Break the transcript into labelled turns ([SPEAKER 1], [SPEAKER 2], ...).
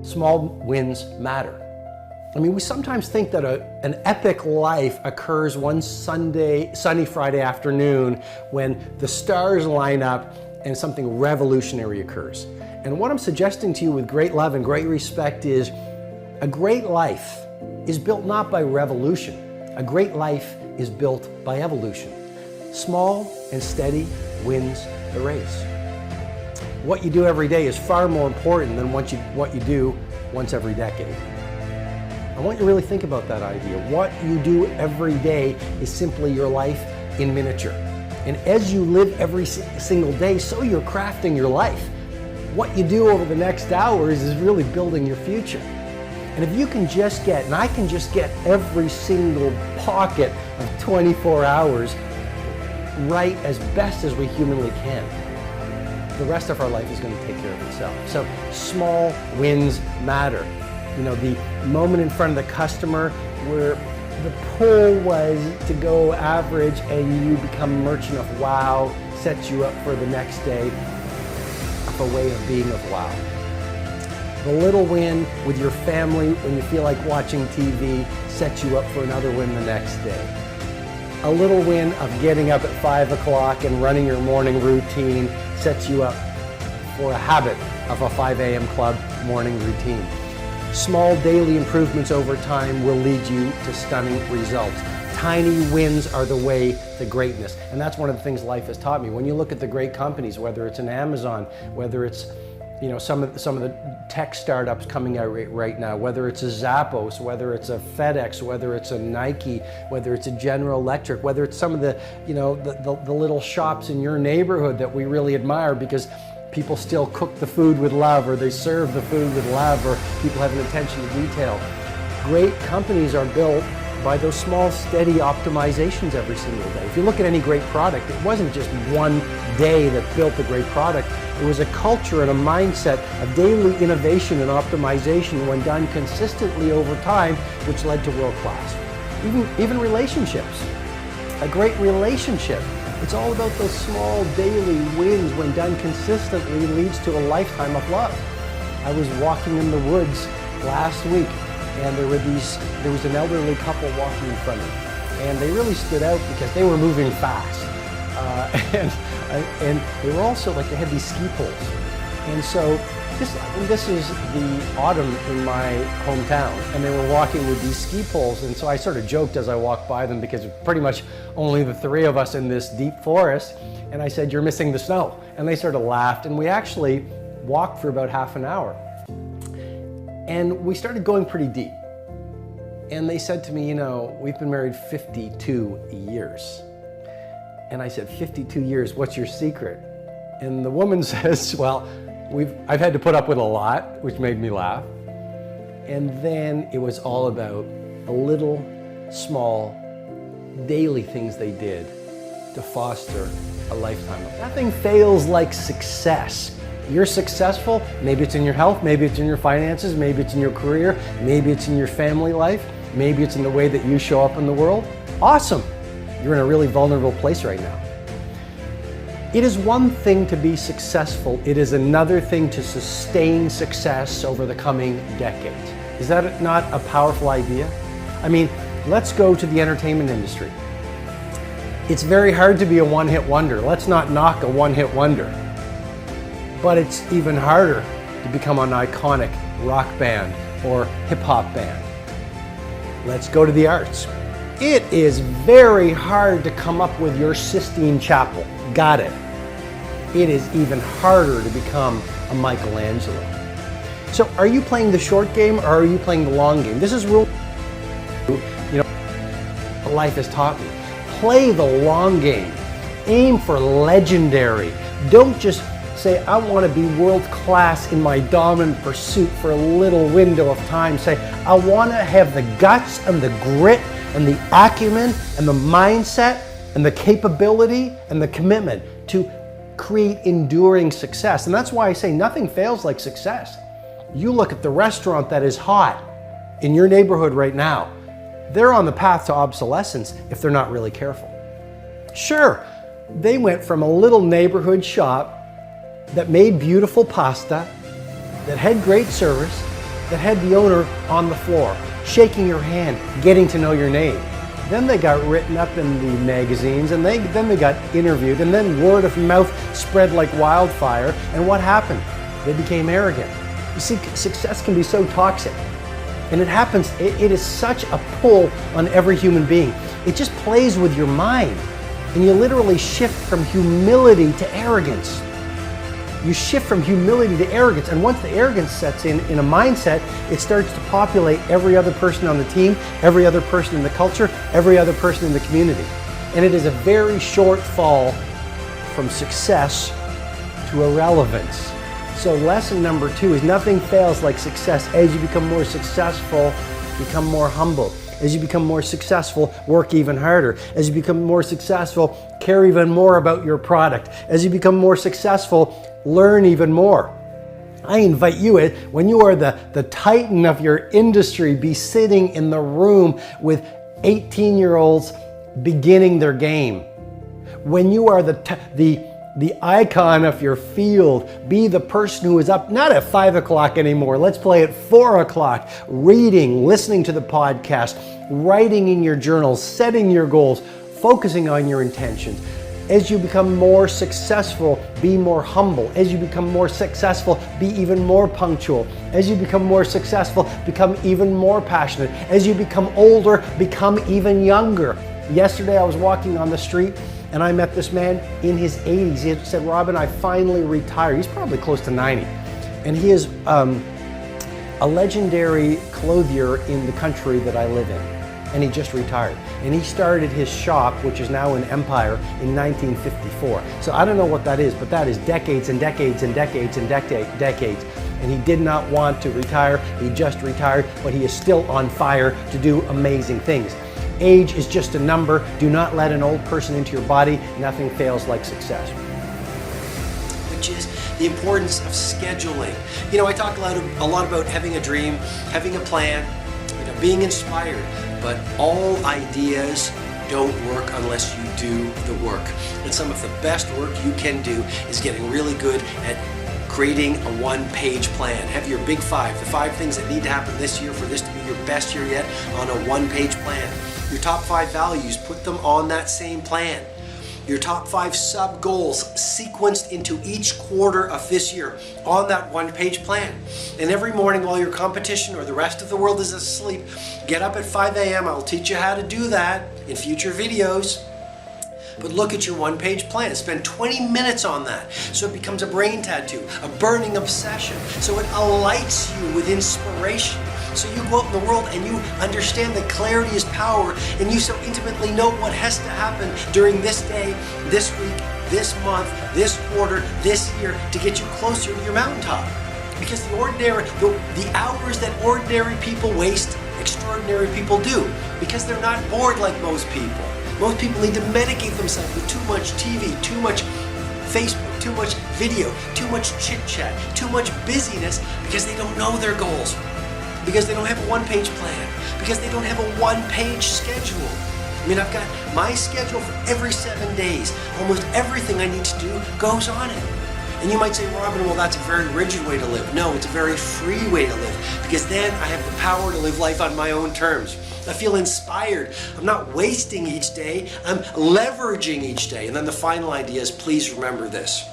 [SPEAKER 1] Small wins matter. I mean, we sometimes think that an epic life occurs one sunny Friday afternoon when the stars line up and something revolutionary occurs. And what I'm suggesting to you with great love and great respect is a great life is built not by revolution. A great life is built by evolution. Small and steady wins the race. What you do every day is far more important than what you do once every decade. I want you to really think about that idea. What you do every day is simply your life in miniature. And as you live every single day, so you're crafting your life. What you do over the next hours is really building your future. And if you can just get, and I can just get every single pocket of 24 hours right as best as we humanly can, the rest of our life is going to take care of itself. So small wins matter. You know, the moment in front of the customer where the pull was to go average and you become merchant of wow sets you up for the next day of a way of being of wow. The little win with your family when you feel like watching TV sets you up for another win the next day. A little win of getting up at 5 o'clock and running your morning routine sets you up for a habit of a 5 a.m. club morning routine. Small daily improvements over time will lead you to stunning results. Tiny wins are the way to greatness. And that's one of the things life has taught me. When you look at the great companies, whether it's an Amazon, whether it's some of the tech startups coming out right now, whether it's a Zappos, whether it's a FedEx, whether it's a Nike, whether it's a General Electric, whether it's some of the little shops in your neighborhood that we really admire because people still cook the food with love, or they serve the food with love, or people have an attention to detail. Great companies are built by those small, steady optimizations every single day. If you look at any great product, it wasn't just one day that built a great product. It was a culture and a mindset of daily innovation and optimization when done consistently over time, which led to world class. Even relationships. A great relationship. It's all about those small daily wins when done consistently leads to a lifetime of love. I was walking in the woods last week and there was an elderly couple walking in front of me. And they really stood out because they were moving fast. And they were also like, they had these ski poles. And so this is the autumn in my hometown, and they were walking with these ski poles. And so I sort of joked as I walked by them because it's pretty much only the three of us in this deep forest. And I said, "You're missing the snow." And they sort of laughed, and we actually walked for about half an hour. And we started going pretty deep. And they said to me, "We've been married 52 years. And I said, 52 years, what's your secret? And the woman says, "Well, I've had to put up with a lot," which made me laugh. And then it was all about the little, small, daily things they did to foster a lifetime of nothing fails like success. You're successful, maybe it's in your health, maybe it's in your finances, maybe it's in your career, maybe it's in your family life, maybe it's in the way that you show up in the world. Awesome. You're in a really vulnerable place right now. It is one thing to be successful. It is another thing to sustain success over the coming decades. Is that not a powerful idea? I mean, let's go to the entertainment industry. It's very hard to be a one-hit wonder. Let's not knock a one-hit wonder. But it's even harder to become an iconic rock band or hip-hop band. Let's go to the arts. It is very hard to come up with your Sistine Chapel. Got it. It is even harder to become a Michelangelo. So are you playing the short game or are you playing the long game? This is rule, life has taught me. Play the long game. Aim for legendary. Don't just say, "I want to be world class in my dominant pursuit for a little window of time." Say, "I want to have the guts and the grit and the acumen and the mindset and the capability and the commitment to create enduring success." And that's why I say nothing fails like success. You look at the restaurant that is hot in your neighborhood right now. They're on the path to obsolescence if they're not really careful. Sure, they went from a little neighborhood shop that made beautiful pasta, that had great service, that had the owner on the floor, shaking your hand, getting to know your name. Then they got written up in the magazines, and then they got interviewed, and then word of mouth spread like wildfire. And what happened? They became arrogant. You see, success can be so toxic. And it happens, it is such a pull on every human being. It just plays with your mind. And you literally shift from humility to arrogance. You shift from humility to arrogance. And once the arrogance sets in a mindset, it starts to populate every other person on the team, every other person in the culture, every other person in the community. And it is a very short fall from success to irrelevance. So lesson number 2 is nothing fails like success. As you become more successful, become more humble. As you become more successful, work even harder. As you become more successful, care even more about your product. As you become more successful, learn even more. I invite you, when you are the titan of your industry, be sitting in the room with 18-year-olds beginning their game. When you are the icon of your field, be the person who is up not at 5 o'clock anymore. Let's play at 4 o'clock, reading, listening to the podcast, writing in your journals, setting your goals, focusing on your intentions. As you become more successful, be more humble. As you become more successful, be even more punctual. As you become more successful, become even more passionate. As you become older, become even younger. Yesterday I was walking on the street and I met this man in his 80s. He said, "Robin, I finally retired." He's probably close to 90. And he is a legendary clothier in the country that I live in. And he just retired. And he started his shop, which is now an empire, in 1954. So I don't know what that is, but that is decades and decades and decades and decades. And he did not want to retire. He just retired, but he is still on fire to do amazing things. Age is just a number. Do not let an old person into your body. Nothing fails like success.
[SPEAKER 2] Which is the importance of scheduling. You know, I talk a lot about having a dream, having a plan, being inspired, but all ideas don't work unless you do the work. And some of the best work you can do is getting really good at creating a one-page plan. Have your big 5, the 5 things that need to happen this year for this to be your best year yet, on a one-page plan. Your top 5 values, put them on that same plan. Your top 5 sub-goals sequenced into each quarter of this year on that one-page plan. And every morning while your competition or the rest of the world is asleep, get up at 5 a.m. I'll teach you how to do that in future videos. But look at your one-page plan. Spend 20 minutes on that so it becomes a brain tattoo, a burning obsession, so it alights you with inspiration. So you go out in the world and you understand that clarity is power, and you so intimately know what has to happen during this day, this week, this month, this quarter, this year to get you closer to your mountaintop. Because the hours that ordinary people waste, extraordinary people do. Because they're not bored like most people. Most people need to medicate themselves with too much TV, too much Facebook, too much video, too much chit-chat, too much busyness because they don't know their goals. Because they don't have a one-page plan. Because they don't have a one-page schedule. I mean, I've got my schedule for every 7 days. Almost everything I need to do goes on it. And you might say, Robin, well, that's a very rigid way to live. No, it's a very free way to live. Because then I have the power to live life on my own terms. I feel inspired. I'm not wasting each day. I'm leveraging each day. And then the final idea is, please remember this.